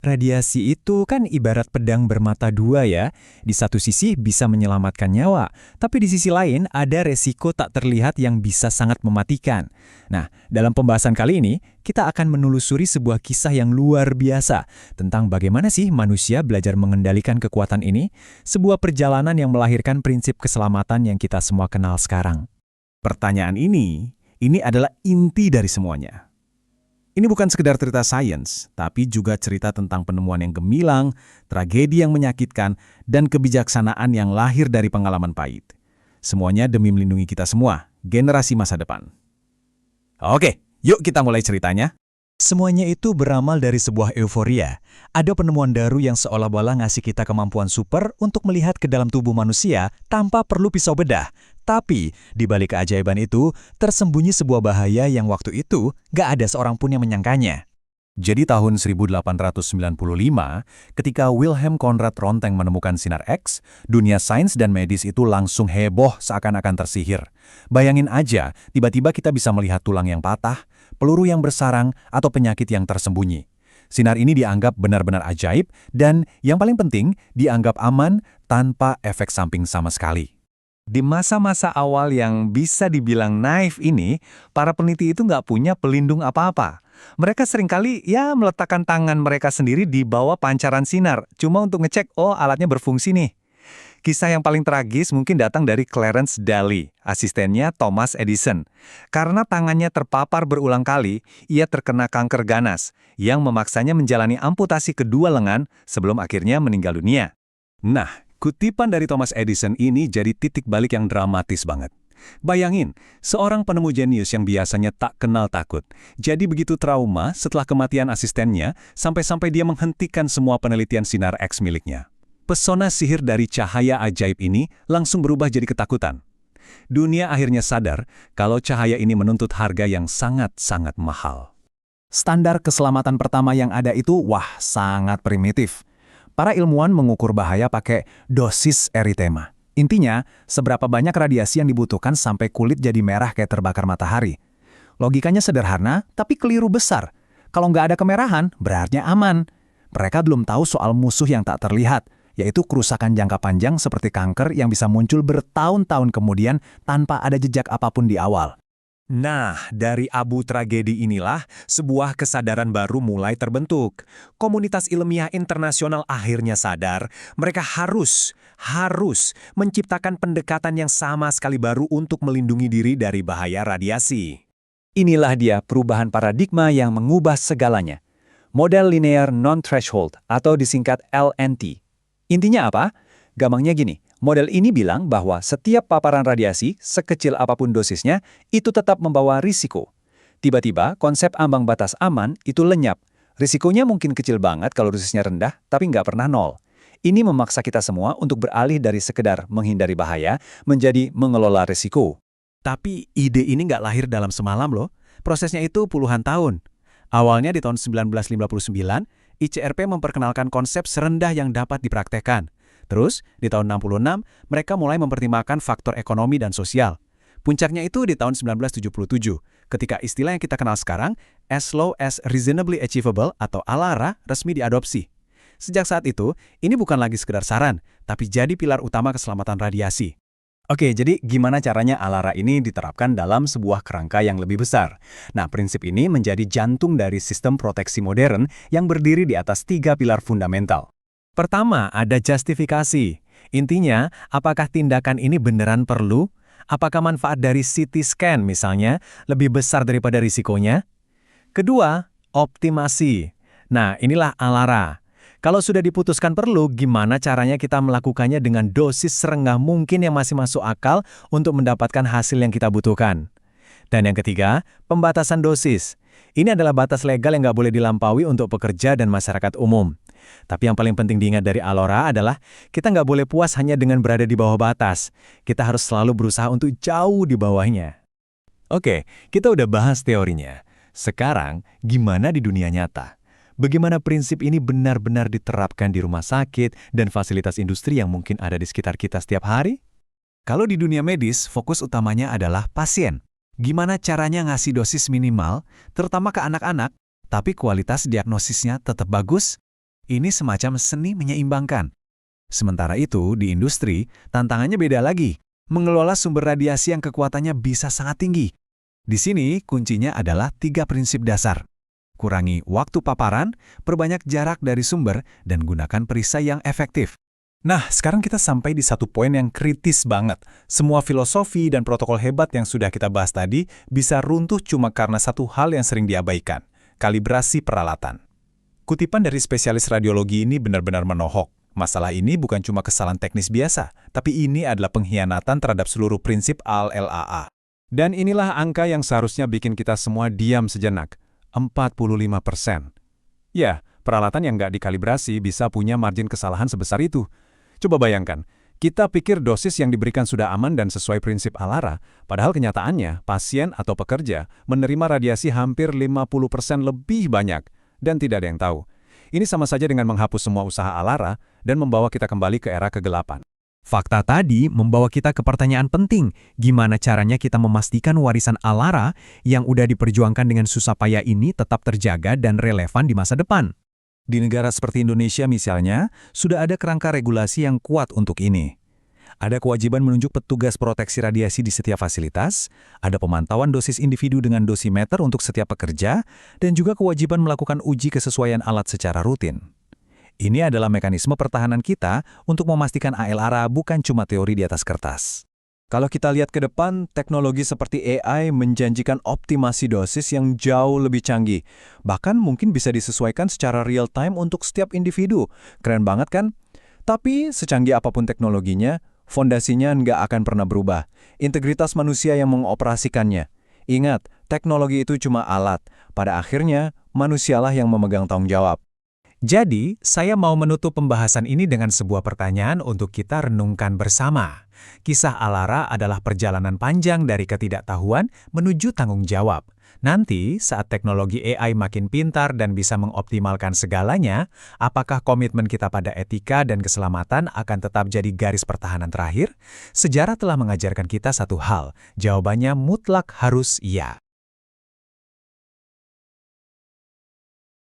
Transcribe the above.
Radiasi itu kan ibarat pedang bermata dua ya. Di satu sisi bisa menyelamatkan nyawa, tapi di sisi lain ada resiko tak terlihat yang bisa sangat mematikan. Nah, dalam pembahasan kali ini, kita akan menelusuri sebuah kisah yang luar biasa tentang bagaimana sih manusia belajar mengendalikan kekuatan ini, sebuah perjalanan yang melahirkan prinsip keselamatan yang kita semua kenal sekarang. Pertanyaan ini adalah inti dari semuanya. Ini bukan sekedar cerita sains, tapi juga cerita tentang penemuan yang gemilang, tragedi yang menyakitkan, dan kebijaksanaan yang lahir dari pengalaman pahit. Semuanya demi melindungi kita semua, generasi masa depan. Oke, yuk kita mulai ceritanya. Semuanya itu beramal dari sebuah euforia. Ada penemuan baru yang seolah-olah ngasih kita kemampuan super untuk melihat ke dalam tubuh manusia tanpa perlu pisau bedah. Tapi, di balik keajaiban itu, tersembunyi sebuah bahaya yang waktu itu gak ada seorang pun yang menyangkanya. Jadi tahun 1895, ketika Wilhelm Conrad Röntgen menemukan sinar X, dunia sains dan medis itu langsung heboh seakan-akan tersihir. Bayangin aja, tiba-tiba kita bisa melihat tulang yang patah, peluru yang bersarang, atau penyakit yang tersembunyi. Sinar ini dianggap benar-benar ajaib dan, yang paling penting, dianggap aman tanpa efek samping sama sekali. Di masa-masa awal yang bisa dibilang naif ini, para peneliti itu nggak punya pelindung apa-apa. Mereka seringkali meletakkan tangan mereka sendiri di bawah pancaran sinar, cuma untuk ngecek, oh alatnya berfungsi nih. Kisah yang paling tragis mungkin datang dari Clarence Daly, asistennya Thomas Edison. Karena tangannya terpapar berulang kali, ia terkena kanker ganas, yang memaksanya menjalani amputasi kedua lengan sebelum akhirnya meninggal dunia. Nah, kutipan dari Thomas Edison ini jadi titik balik yang dramatis banget. Bayangin, seorang penemu jenius yang biasanya tak kenal takut, jadi begitu trauma setelah kematian asistennya, sampai-sampai dia menghentikan semua penelitian sinar X miliknya. Pesona sihir dari cahaya ajaib ini langsung berubah jadi ketakutan. Dunia akhirnya sadar kalau cahaya ini menuntut harga yang sangat-sangat mahal. Standar keselamatan pertama yang ada itu, sangat primitif. Para ilmuwan mengukur bahaya pakai dosis eritema. Intinya, seberapa banyak radiasi yang dibutuhkan sampai kulit jadi merah kayak terbakar matahari. Logikanya sederhana, tapi keliru besar. Kalau nggak ada kemerahan, berarti aman. Mereka belum tahu soal musuh yang tak terlihat, yaitu kerusakan jangka panjang seperti kanker yang bisa muncul bertahun-tahun kemudian tanpa ada jejak apapun di awal. Nah, dari abu tragedi inilah sebuah kesadaran baru mulai terbentuk. Komunitas ilmiah internasional akhirnya sadar mereka harus menciptakan pendekatan yang sama sekali baru untuk melindungi diri dari bahaya radiasi. Inilah dia perubahan paradigma yang mengubah segalanya. Model linear non-threshold atau disingkat LNT. Intinya apa? Gampangnya gini. Model ini bilang bahwa setiap paparan radiasi, sekecil apapun dosisnya, itu tetap membawa risiko. Tiba-tiba, konsep ambang batas aman itu lenyap. Risikonya mungkin kecil banget kalau dosisnya rendah, tapi nggak pernah nol. Ini memaksa kita semua untuk beralih dari sekedar menghindari bahaya, menjadi mengelola risiko. Tapi ide ini nggak lahir dalam semalam loh. Prosesnya itu puluhan tahun. Awalnya di tahun 1959, ICRP memperkenalkan konsep serendah yang dapat dipraktekkan. Terus, di tahun 66, mereka mulai mempertimbangkan faktor ekonomi dan sosial. Puncaknya itu di tahun 1977, ketika istilah yang kita kenal sekarang, as low as reasonably achievable atau ALARA, resmi diadopsi. Sejak saat itu, ini bukan lagi sekedar saran, tapi jadi pilar utama keselamatan radiasi. Oke, jadi gimana caranya ALARA ini diterapkan dalam sebuah kerangka yang lebih besar? Nah, prinsip ini menjadi jantung dari sistem proteksi modern yang berdiri di atas 3 pilar fundamental. Pertama, ada justifikasi. Intinya, apakah tindakan ini beneran perlu? Apakah manfaat dari CT scan misalnya lebih besar daripada risikonya? Kedua, optimasi. Nah, inilah ALARA. Kalau sudah diputuskan perlu, gimana caranya kita melakukannya dengan dosis serendah mungkin yang masih masuk akal untuk mendapatkan hasil yang kita butuhkan? Dan yang ketiga, pembatasan dosis. Ini adalah batas legal yang nggak boleh dilampaui untuk pekerja dan masyarakat umum. Tapi yang paling penting diingat dari ALARA adalah kita nggak boleh puas hanya dengan berada di bawah batas. Kita harus selalu berusaha untuk jauh di bawahnya. Oke, kita udah bahas teorinya. Sekarang, gimana di dunia nyata? Bagaimana prinsip ini benar-benar diterapkan di rumah sakit dan fasilitas industri yang mungkin ada di sekitar kita setiap hari? Kalau di dunia medis, fokus utamanya adalah pasien. Gimana caranya ngasih dosis minimal, terutama ke anak-anak, tapi kualitas diagnosisnya tetap bagus? Ini semacam seni menyeimbangkan. Sementara itu, di industri, tantangannya beda lagi. Mengelola sumber radiasi yang kekuatannya bisa sangat tinggi. Di sini, kuncinya adalah 3 prinsip dasar. Kurangi waktu paparan, perbanyak jarak dari sumber, dan gunakan perisai yang efektif. Nah, sekarang kita sampai di satu poin yang kritis banget. Semua filosofi dan protokol hebat yang sudah kita bahas tadi bisa runtuh cuma karena satu hal yang sering diabaikan, kalibrasi peralatan. Kutipan dari spesialis radiologi ini benar-benar menohok. Masalah ini bukan cuma kesalahan teknis biasa, tapi ini adalah pengkhianatan terhadap seluruh prinsip ALLAA. Dan inilah angka yang seharusnya bikin kita semua diam sejenak, 45%. Ya, peralatan yang nggak dikalibrasi bisa punya margin kesalahan sebesar itu. Coba bayangkan, kita pikir dosis yang diberikan sudah aman dan sesuai prinsip ALARA, padahal kenyataannya pasien atau pekerja menerima radiasi hampir 50% lebih banyak, dan tidak ada yang tahu. Ini sama saja dengan menghapus semua usaha ALARA dan membawa kita kembali ke era kegelapan. Fakta tadi membawa kita ke pertanyaan penting, gimana caranya kita memastikan warisan ALARA yang udah diperjuangkan dengan susah payah ini tetap terjaga dan relevan di masa depan. Di negara seperti Indonesia misalnya, sudah ada kerangka regulasi yang kuat untuk ini. Ada kewajiban menunjuk petugas proteksi radiasi di setiap fasilitas, ada pemantauan dosis individu dengan dosimeter untuk setiap pekerja, dan juga kewajiban melakukan uji kesesuaian alat secara rutin. Ini adalah mekanisme pertahanan kita untuk memastikan ALARA bukan cuma teori di atas kertas. Kalau kita lihat ke depan, teknologi seperti AI menjanjikan optimasi dosis yang jauh lebih canggih. Bahkan mungkin bisa disesuaikan secara real time untuk setiap individu. Keren banget kan? Tapi secanggih apapun teknologinya, fondasinya nggak akan pernah berubah. Integritas manusia yang mengoperasikannya. Ingat, teknologi itu cuma alat. Pada akhirnya, manusialah yang memegang tanggung jawab. Jadi, saya mau menutup pembahasan ini dengan sebuah pertanyaan untuk kita renungkan bersama. Kisah ALARA adalah perjalanan panjang dari ketidaktahuan menuju tanggung jawab. Nanti, saat teknologi AI makin pintar dan bisa mengoptimalkan segalanya, apakah komitmen kita pada etika dan keselamatan akan tetap jadi garis pertahanan terakhir? Sejarah telah mengajarkan kita satu hal, jawabannya mutlak harus iya.